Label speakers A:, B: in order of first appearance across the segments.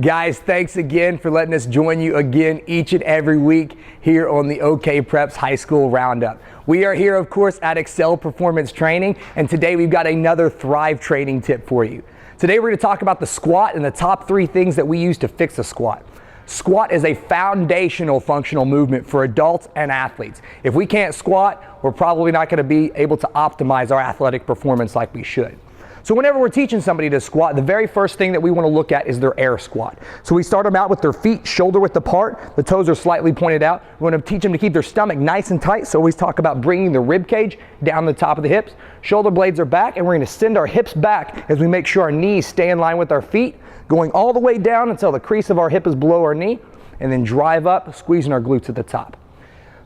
A: Guys, thanks again for letting us join you again each and every week here on the OK Preps High School Roundup. We are here, of course, at Excel Performance Training, and today we've got another Thrive training tip for you. Today we're going to talk about the squat and the top 3 things that we use to fix a squat. Squat is a foundational functional movement for adults and athletes. If we can't squat, we're probably not going to be able to optimize our athletic performance like we should. So whenever we're teaching somebody to squat, the very first thing that we want to look at is their air squat. So we start them out with their feet shoulder width apart. The toes are slightly pointed out. We want to teach them to keep their stomach nice and tight. So always talk about bringing the rib cage down the top of the hips. Shoulder blades are back, and we're going to send our hips back as we make sure our knees stay in line with our feet, going all the way down until the crease of our hip is below our knee, and then drive up, squeezing our glutes at the top.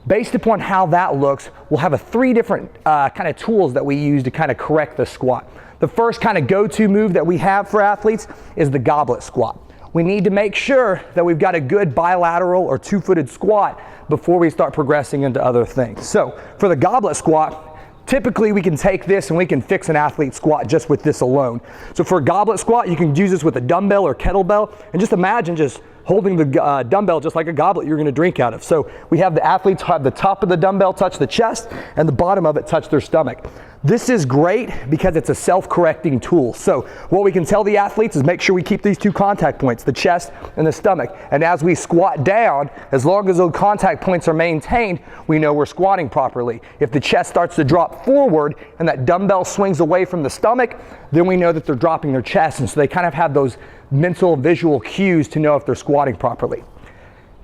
A: Based upon how that looks, we'll have 3 different kind of tools that we use to kind of correct the squat. The first kind of go-to move that we have for athletes is the goblet squat. We need to make sure that we've got a good bilateral or 2-footed squat before we start progressing into other things. So for the goblet squat, typically we can take this and we can fix an athlete's squat just with this alone. So for a goblet squat, you can use this with a dumbbell or kettlebell, and just imagine just holding the dumbbell just like a goblet you're going to drink out of. So we have the athletes have the top of the dumbbell touch the chest and the bottom of it touch their stomach. This is great because it's a self-correcting tool. So what we can tell the athletes is make sure we keep these 2 contact points, the chest and the stomach. And as we squat down, as long as those contact points are maintained, we know we're squatting properly. If the chest starts to drop forward and that dumbbell swings away from the stomach, then we know that they're dropping their chest. And so they kind of have those mental visual cues to know if they're squatting properly.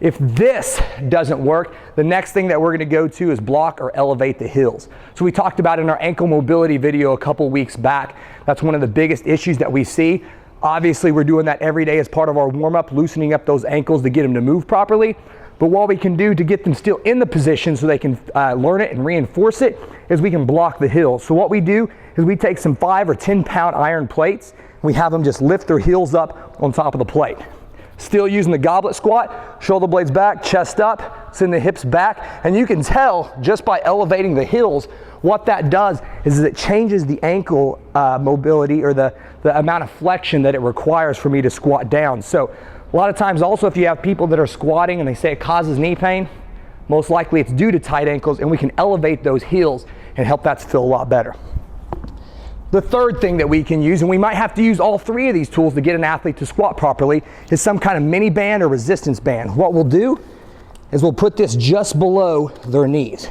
A: If this doesn't work, the next thing that we're going to go to is block or elevate the heels. So we talked about in our ankle mobility video a couple weeks back. That's one of the biggest issues that we see. Obviously, we're doing that every day as part of our warm-up, loosening up those ankles to get them to move properly. But what we can do to get them still in the position so they can learn it and reinforce it is we can block the heels. So what we do is we take some 5 or 10 pound iron plates. We have them just lift their heels up on top of the plate. Still using the goblet squat, shoulder blades back, chest up, send the hips back, and you can tell just by elevating the heels, what that does is it changes the ankle mobility or the amount of flexion that it requires for me to squat down. So a lot of times also if you have people that are squatting and they say it causes knee pain, most likely it's due to tight ankles, and we can elevate those heels and help that to feel a lot better. The third thing that we can use, and we might have to use all 3 of these tools to get an athlete to squat properly, is some kind of mini band or resistance band. What we'll do is we'll put this just below their knees.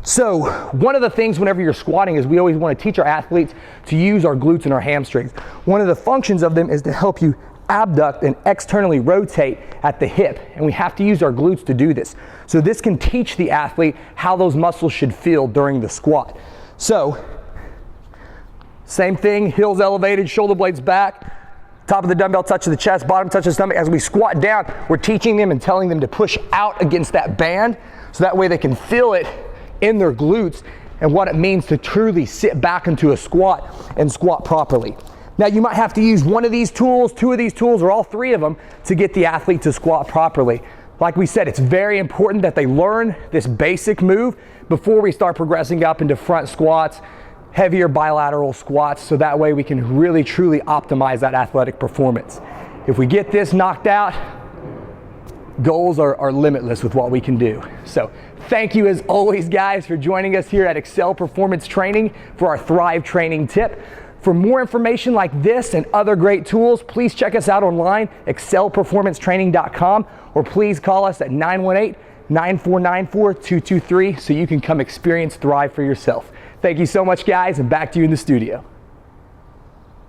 A: So one of the things whenever you're squatting is we always want to teach our athletes to use our glutes and our hamstrings. One of the functions of them is to help you abduct and externally rotate at the hip, and we have to use our glutes to do this. So this can teach the athlete how those muscles should feel during the squat. So same thing, heels elevated, shoulder blades back, top of the dumbbell touches the chest, bottom touches the stomach. As we squat down, we're teaching them and telling them to push out against that band so that way they can feel it in their glutes and what it means to truly sit back into a squat and squat properly. Now you might have to use one of these tools, 2 of these tools, or all 3 of them to get the athlete to squat properly. Like we said, it's very important that they learn this basic move before we start progressing up into front squats, heavier bilateral squats, so that way we can really truly optimize that athletic performance. If we get this knocked out, goals are limitless with what we can do. So thank you as always, guys, for joining us here at Excel Performance Training for our Thrive training tip. For more information like this and other great tools, please check us out online, excelperformancetraining.com, or please call us at 918-9494-223 so you can come experience Thrive for yourself. Thank you so much, guys, and back to you in the studio.